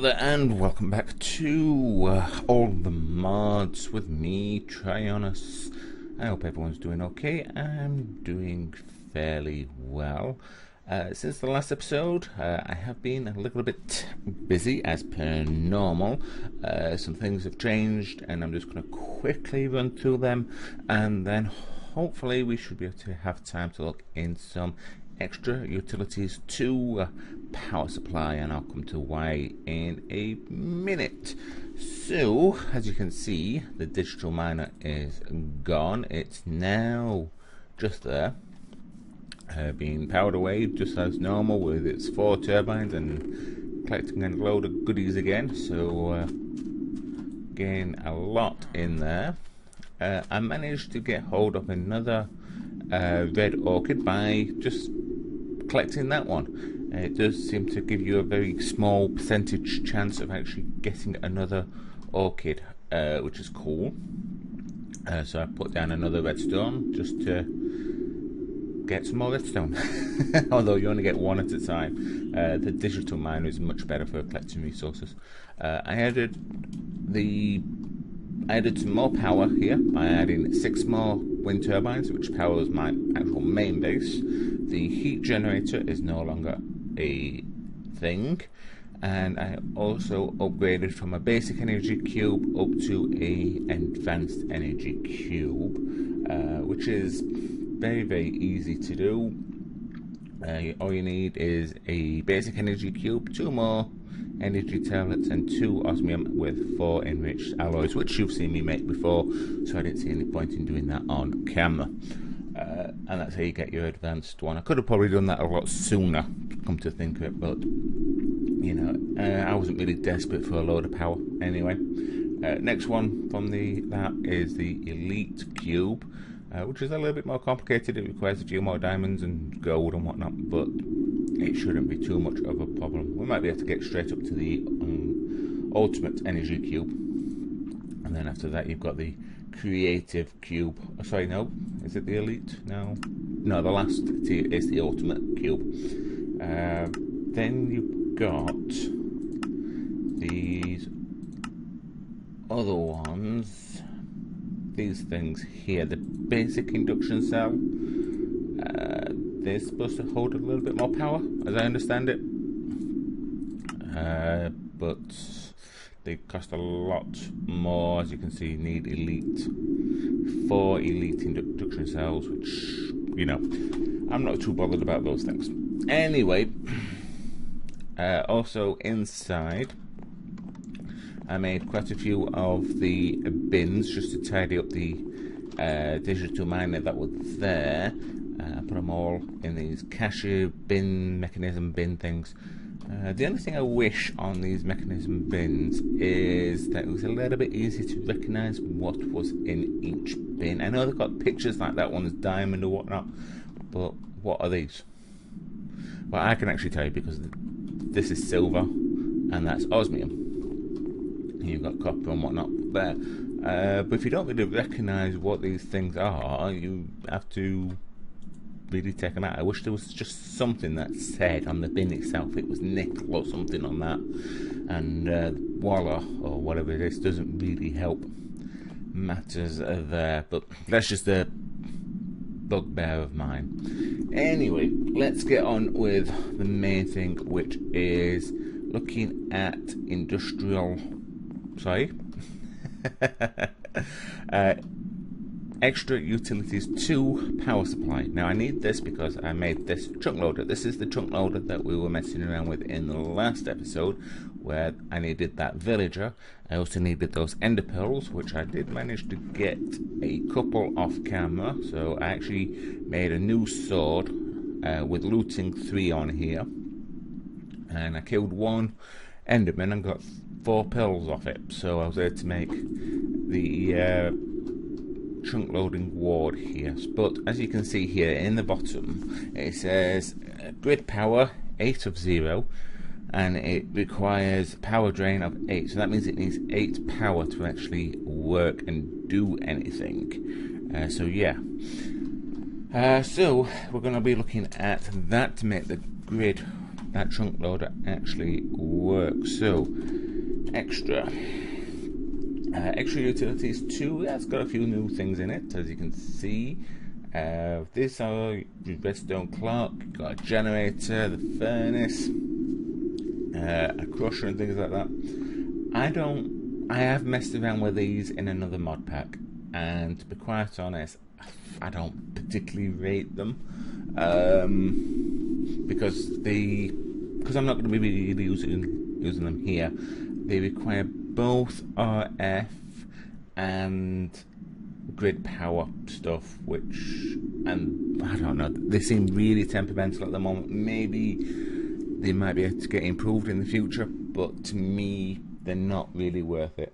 there, and welcome back to All the Mods with me, Tryonus. I hope everyone's doing okay. I'm doing fairly well. Since the last episode, I have been a little bit busy as per normal. Some things have changed, and I'm just going to quickly run through them, and then hopefully we should be able to have time to look in some extra utilities to power supply, and I'll come to why in a minute. So as you can see, the digital miner is gone. It's now just there, being powered away just as normal with its 4 turbines and collecting a load of goodies again. So gain a lot in there. I managed to get hold of another red orchid by just collecting that one. It does seem to give you a very small percentage chance of actually getting another orchid, which is cool. So I put down another redstone just to get some more redstone. Although you only get one at a time. The digital miner is much better for collecting resources. I added some more power here by adding 6 more wind turbines, which powers my actual main base. The heat generator is no longer a thing, and I also upgraded from a basic energy cube up to a advanced energy cube, which is very easy to do. All you need is a basic energy cube, 2 more energy tablets, and 2 osmium with 4 enriched alloys, which you've seen me make before, so I didn't see any point in doing that on camera. And that's how you get your advanced one. I could have probably done that a lot sooner, come to think of it, but you know, I wasn't really desperate for a load of power anyway. Next one from that is the elite cube, which is a little bit more complicated. It requires a few more diamonds and gold and whatnot, but it shouldn't be too much of a problem. We might be able to get straight up to the ultimate energy cube, and then after that you've got the creative cube. Oh, sorry, no, is it the elite? No, the last tier is the ultimate cube. Then you've got these other ones, these things here, the basic induction cell. They're supposed to hold a little bit more power, as I understand it, but they cost a lot more. As you can see, need 4 elite induction cells, which, you know, I'm not too bothered about those things. Anyway, also inside, I made quite a few of the bins just to tidy up the digital miner that was there. I put them all in these cashier bin, mechanism bin things. The only thing I wish on these mechanism bins is that it was a little bit easier to recognise what was in each bin. I know they've got pictures like that one's diamond or whatnot, but what are these? Well, I can actually tell you, because this is silver and that's osmium. You've got copper and whatnot there. But if you don't really recognise what these things are, you have to really take them out. I wish there was just something that said on the bin itself it was nickel or something on that, and voila, or whatever it is, doesn't really help matters there, but that's just a bugbear of mine. Anyway, let's get on with the main thing, which is looking at extra utilities to power supply. Now I need this because I made this chunk loader. This is the chunk loader that we were messing around with in the last episode, where I needed that villager. I also needed those ender pearls, which I did manage to get a couple off camera. So I actually made a new sword with looting 3 on here, and I killed 1 enderman and got 4 pearls off it. So I was able to make the chunk loading ward here. But as you can see here in the bottom, it says grid power 8 of 0, and it requires power drain of 8, so that means it needs 8 power to actually work and do anything. So yeah, so we're going to be looking at that to make the grid that trunk loader actually works. So extra utilities too. That's got a few new things in it, as you can see. This are redstone clock, got a generator, the furnace, a crusher and things like that. I have messed around with these in another mod pack, and to be quite honest, I don't particularly rate them, because I'm not going to be really using them here. They require both RF and grid power stuff, and I don't know, they seem really temperamental at the moment. Maybe they might be able to get improved in the future, but to me they're not really worth it.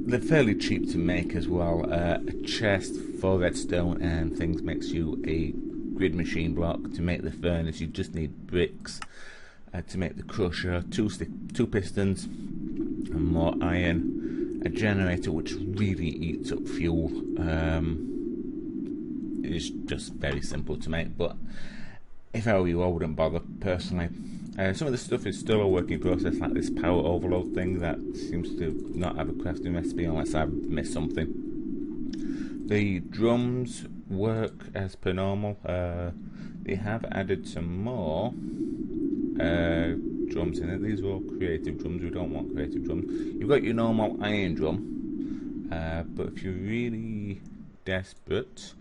They're fairly cheap to make as well. A chest for redstone and things makes you a grid machine block. To make the furnace you just need bricks. To make the crusher, two pistons and more iron. A generator which really eats up fuel. It's just very simple to make, but if I were you I wouldn't bother personally. Some of the stuff is still a work in process, like this power overload thing that seems to not have a crafting recipe unless I've missed something. The drums work as per normal. They have added some more drums in it. These are all creative drums. We don't want creative drums. You've got your normal iron drum, but if you're really desperate,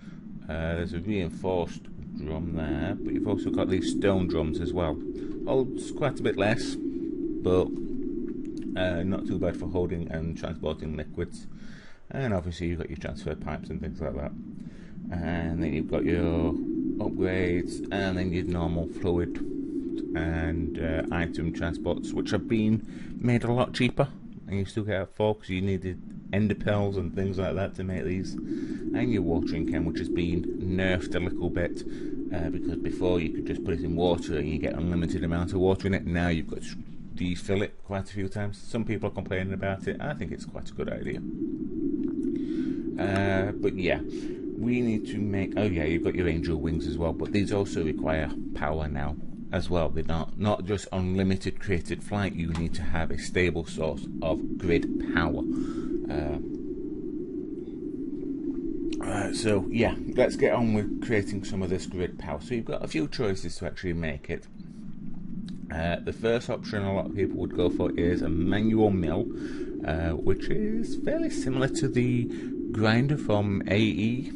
there's a reinforced drum there, but you've also got these stone drums as well. Holds quite a bit less, but not too bad for holding and transporting liquids. And obviously you've got your transfer pipes and things like that. And then you've got your upgrades, and then your normal fluid and item transports, which have been made a lot cheaper, and you still get a 4 because you needed ender pearls and things like that to make these. And your watering can, which has been nerfed a little bit, because before you could just put it in water and you get unlimited amount of water in it. Now you've got to refill it quite a few times. Some people are complaining about it. I think it's quite a good idea. But yeah, we need to make, oh yeah, you've got your angel wings as well, but these also require power now as well. They're not just unlimited created flight. You need to have a stable source of grid power. So yeah, let's get on with creating some of this grid power. So you've got a few choices to actually make it. The first option a lot of people would go for is a manual mill, which is fairly similar to the grinder from AE.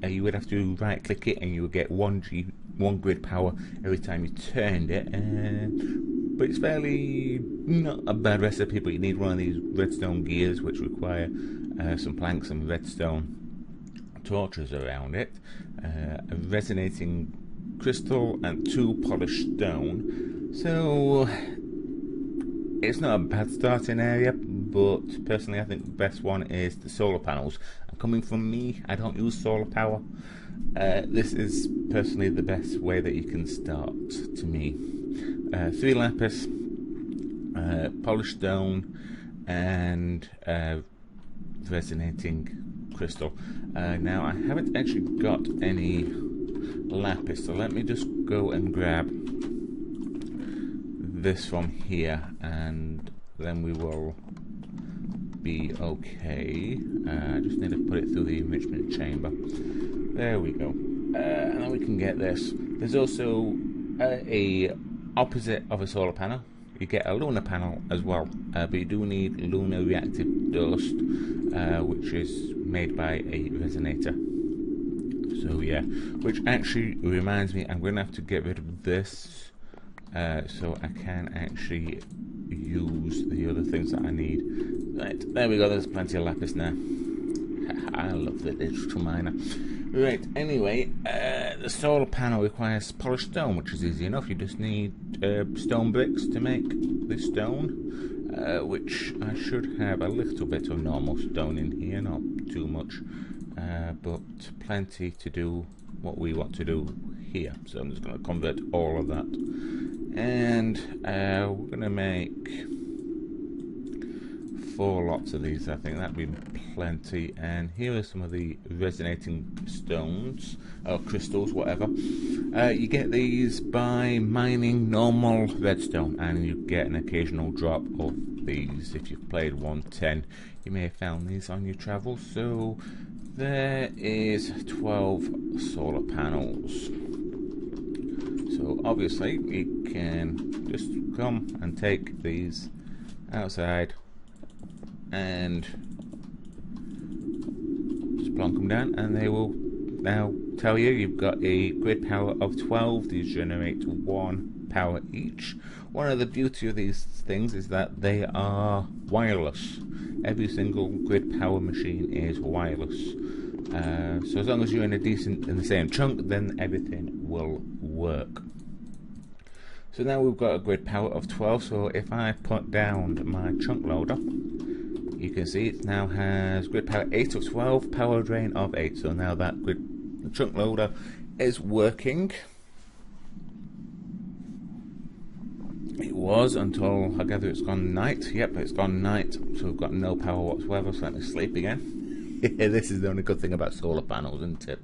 You would have to right click it and you would get one grid power every time you turned it, but it's fairly not a bad recipe. But you need one of these redstone gears which require some planks and redstone torches around it, a resonating crystal and 2 polished stone. So it's not a bad starting area, but personally I think the best one is the solar panels. And coming from me, I don't use solar power. This is personally the best way that you can start to me. 3 lapis, polished stone, and resonating crystal. Now I haven't actually got any lapis, so let me just go and grab this from here, and then we will be okay. I just need to put it through the enrichment chamber. There we go. And then we can get this. There's also a opposite of a solar panel. You get a lunar panel as well, but you do need lunar reactive dust, which is made by a resonator. So yeah, which actually reminds me, I'm going to have to get rid of this, so I can actually use the other things that I need. Right, there we go, there's plenty of lapis now. I love the digital miner. Right, anyway, the solar panel requires polished stone, which is easy enough. You just need stone bricks to make the stone, which I should have a little bit of normal stone in here, not too much, but plenty to do what we want to do here. So I'm just going to convert all of that, and we're going to make 4 lots of these. I think that'd be plenty. And here are some of the resonating stones or crystals, whatever. You get these by mining normal redstone, and you get an occasional drop of these. If you've played 110, you may have found these on your travels. So there is 12 solar panels. So obviously you can just come and take these outside and just plonk them down, and they will now tell you you've got a grid power of 12. These generate 1 power each. One of the beauty of these things is that they are wireless. Every single grid power machine is wireless. So as long as you're in the same chunk, then everything will work. So now we've got a grid power of 12. So if I put down my chunk loader, you can see it now has grid power 8 of 12, power drain of 8. So now that chunk loader is working. It was until I gather it's gone night. Yep, it's gone night, so we've got no power whatsoever. So let me sleep again. This is the only good thing about solar panels, isn't it?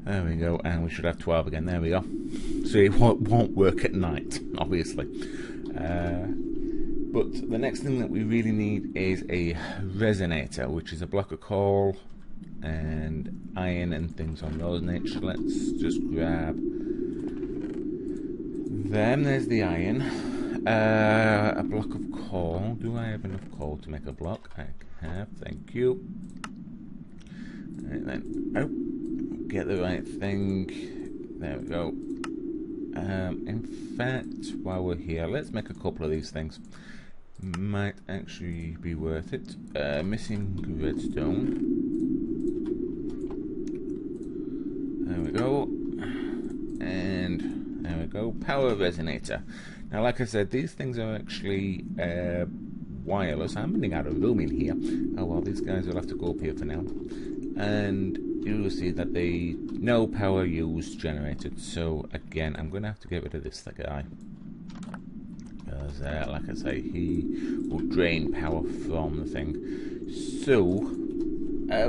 There we go, and we should have 12 again. There we go. So it won't work at night, obviously. But the next thing that we really need is a resonator, which is a block of coal and iron and things on those nature. Let's just grab them. There's the iron. A block of coal. Do I have enough coal to make a block? I have, thank you. And then, get the right thing. There we go. In fact, while we're here, let's make a couple of these things. Might actually be worth it. Missing redstone. There we go. And there we go. Power resonator. Now, like I said, these things are actually wireless. I'm running out of room in here. Oh well, these guys will have to go up here for now. And you will see that they no power used generated. So again, I'm going to have to get rid of this guy. Because, like I say, he will drain power from the thing. So,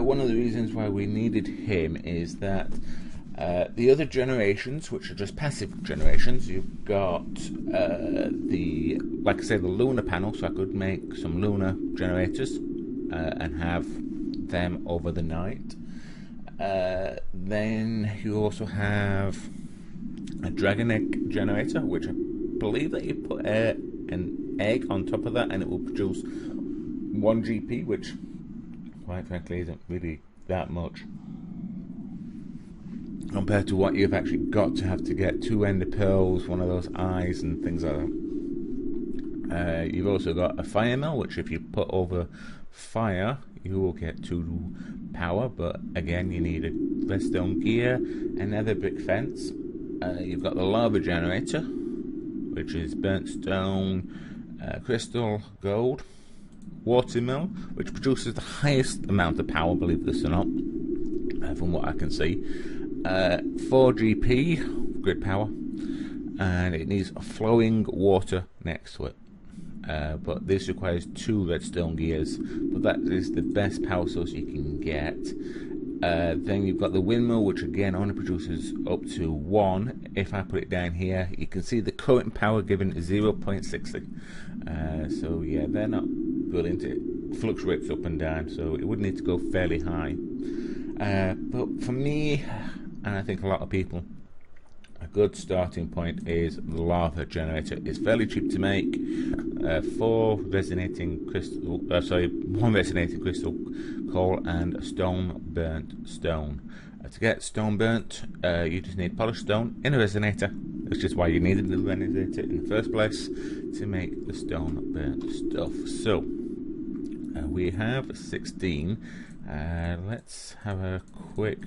one of the reasons why we needed him is that the other generations, which are just passive generations, you've got like I say, the lunar panel, so I could make some lunar generators and have them over the night. Then you also have a dragon egg generator, which I believe that you put an egg on top of that and it will produce 1 GP, which quite frankly isn't really that much compared to what you've actually got to have to get 2 ender pearls, one of those eyes and things like that. You've also got a fire mill, which if you put over fire you will get 2 power, but again you need a redstone gear, another brick fence. You've got the lava generator, which is burnt stone, crystal, gold, water mill, which produces the highest amount of power, believe this or not, from what I can see. 4 GP grid power, and it needs flowing water next to it. But this requires 2 redstone gears, but that is the best power source you can get. Then you've got the windmill, which again only produces up to 1. If I put it down here, you can see the current power given is 0.60. So yeah, they're not brilliant. It fluctuates up and down, so it would need to go fairly high. But for me, and I think a lot of people, a good starting point is the lava generator. It's fairly cheap to make. 1 resonating crystal coal and a stone burnt stone. To get stone burnt, you just need polished stone in a resonator, which is why you needed the resonator in the first place, to make the stone burnt stuff. So we have 16. Let's have a quick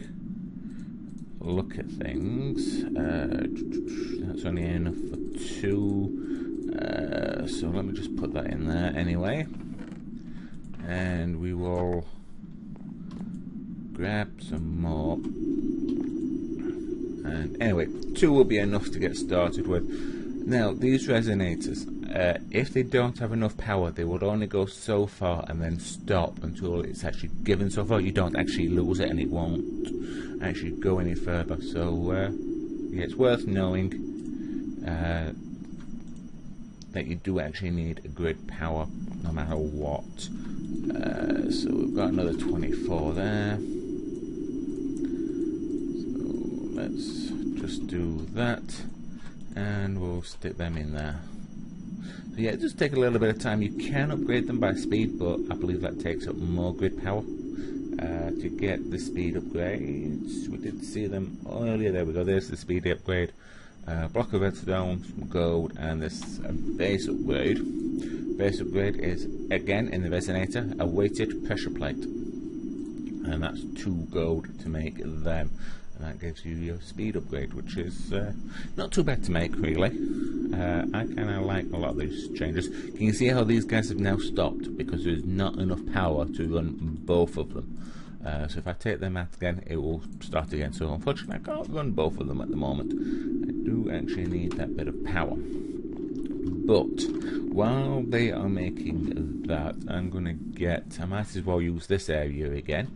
look at things. That's only enough for 2, so let me just put that in there anyway, and we will grab some more. And anyway, 2 will be enough to get started with. Now these resonators, if they don't have enough power, they would only go so far and then stop until it's actually given so far. You don't actually lose it and it won't actually go any further. So yeah, it's worth knowing that you do actually need a grid power no matter what. So we've got another 24 there. So let's just do that and we'll stick them in there. So yeah, it does take a little bit of time. You can upgrade them by speed, but I believe that takes up more grid power. To get the speed upgrades, we did see them earlier. There we go, there's the speed upgrade. Block of redstone, some gold, and this base upgrade. Base upgrade is again in the resonator, a weighted pressure plate, and that's 2 gold to make them, and that gives you your speed upgrade, which is not too bad to make really. I kind of like a lot of these changes. Can you see how these guys have now stopped because there's not enough power to run both of them? So if I take them out again, it will start again. So unfortunately I can't run both of them at the moment. I do actually need that bit of power. But while they are making that, I'm going to get, I might as well use this area again.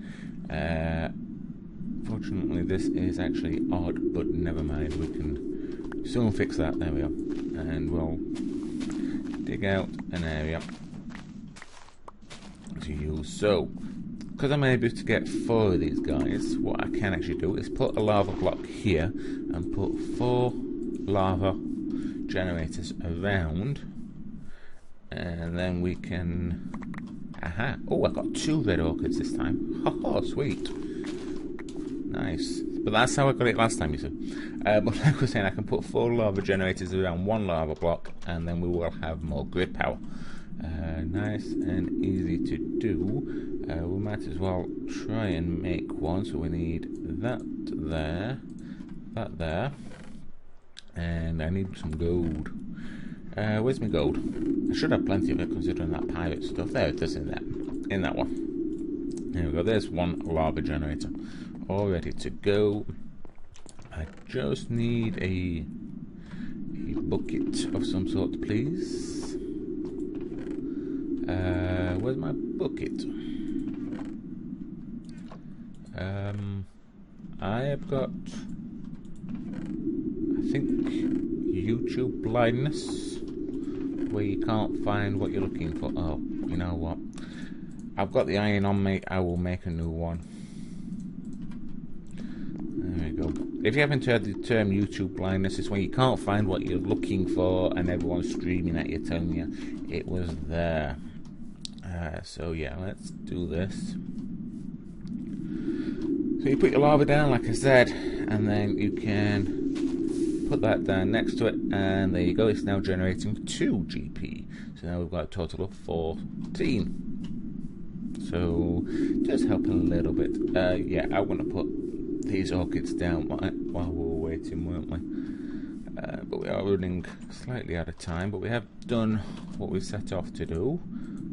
Fortunately this is actually odd, but never mind, we can soon fix that. There we go. And we'll dig out an area to use. So because I'm able to get 4 of these guys, what I can actually do is put a lava block here and put 4 lava generators around, and then we can, aha, oh, I got 2 red orchids this time. Oh, sweet, nice. But that's how I got it last time, you see. But like I was saying, I can put 4 lava generators around 1 lava block, and then we will have more grid power. Nice and easy to do. We might as well try and make one. So we need that there, that there, and I need some gold. Where's my gold? I should have plenty of it considering that pirate stuff. There it is, in that one. There we go. There's 1 lava generator all ready to go. I just need a bucket of some sort, please. Where's my bucket? I have got, I think, YouTube blindness, where you can't find what you're looking for. Oh, you know what? I've got the iron on me. I will make a new one. There we go. If you haven't heard the term YouTube blindness, it's when you can't find what you're looking for and everyone's screaming at you, telling you it was there. So yeah, let's do this. So you put your lava down, like I said, and then you can put that down next to it, and there you go. It's now generating 2 GP. So now we've got a total of 14. So just helping a little bit. Yeah, I want to put these orchids down while we were waiting, weren't we? But we are running slightly out of time, but we have done what we set off to do.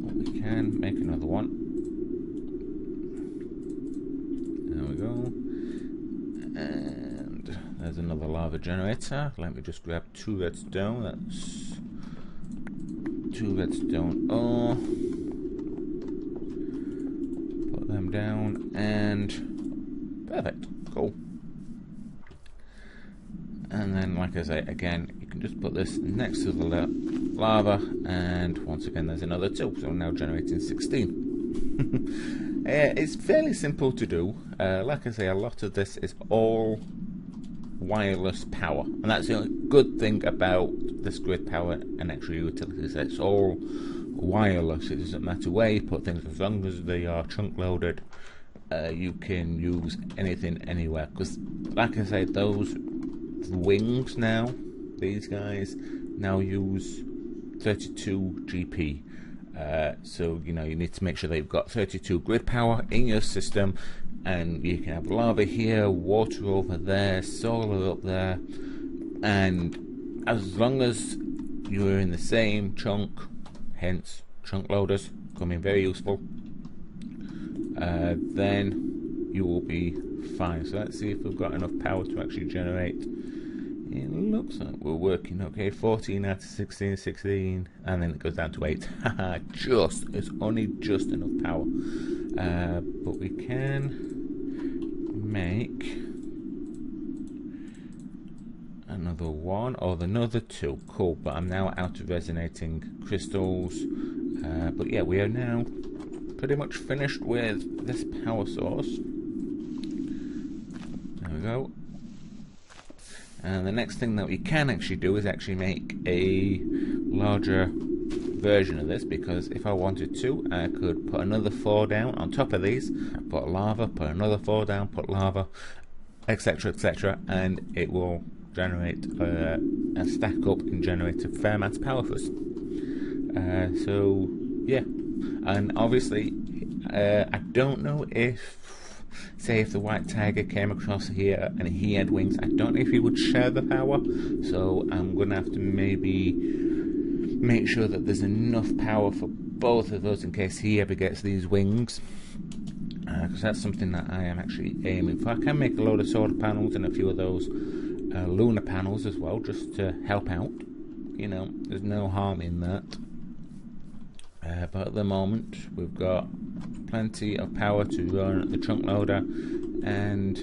We can make another one. There we go. And there's another lava generator. Let me just grab 2 redstone. That's 2 redstone ore. Put them down and perfect. Cool. And then, like I say, again, you can just put this next to the lava, and once again there's another 2, so we're now generating 16. It's fairly simple to do. Like I say, a lot of this is all wireless power, and that's the good thing about this grid power and extra utilities. It's all wireless. It doesn't matter where you put things, as long as they are chunk loaded. You can use anything anywhere, because like I say, those wings now, these guys now use 32 GP. So you know, you need to make sure they've got 32 grid power in your system, and you can have lava here, water over there, solar up there, and as long as you're in the same chunk, hence chunk loaders coming very useful, then you will be fine. So let's see if we've got enough power to actually generate. it looks like we're working okay. 14 out of 16, 16, and then it goes down to 8. It's only just enough power. But we can make another one, or another 2. Cool, but I'm now out of resonating crystals. But yeah, we are now pretty much finished with this power source. There we go. And the next thing that we can actually do is actually make a larger version of this, because if I wanted to, I could put another 4 down on top of these, put lava, put another 4 down, put lava, etc, etc, and it will generate and stack up and generate a fair amount of power for us. So yeah, and obviously I don't know if, say if the white tiger came across here and he had wings, I don't know if he would share the power, so I'm gonna have to maybe make sure that there's enough power for both of us in case he ever gets these wings, because that's something that I am actually aiming for. I can make a load of solar panels and a few of those lunar panels as well, just to help out, you know, there's no harm in that. But at the moment we've got plenty of power to run the trunk loader and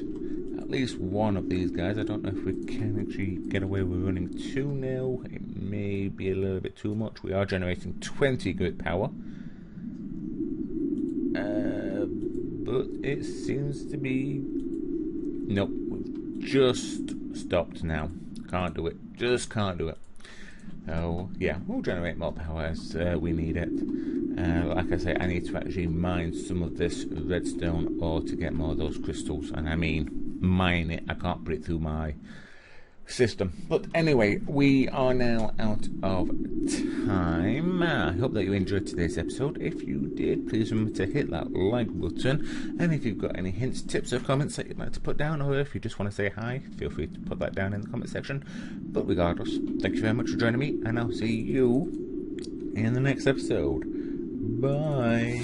at least one of these guys. I don't know if we can actually get away with running 2 now. It may be a little bit too much. We are generating 20 grid power, but it seems to be, nope, we've just stopped now. Can't do it, just can't do it. So yeah, we'll generate more power as we need it. Like I say, I need to actually mine some of this redstone ore to get more of those crystals, and I mean mine it, I can't put it through my system. But anyway, we are now out of time. I hope that you enjoyed today's episode. If you did, please remember to hit that like button, and if you've got any hints, tips or comments that you'd like to put down, or if you just want to say hi, feel free to put that down in the comment section. But regardless, thank you very much for joining me, and I'll see you in the next episode. Bye.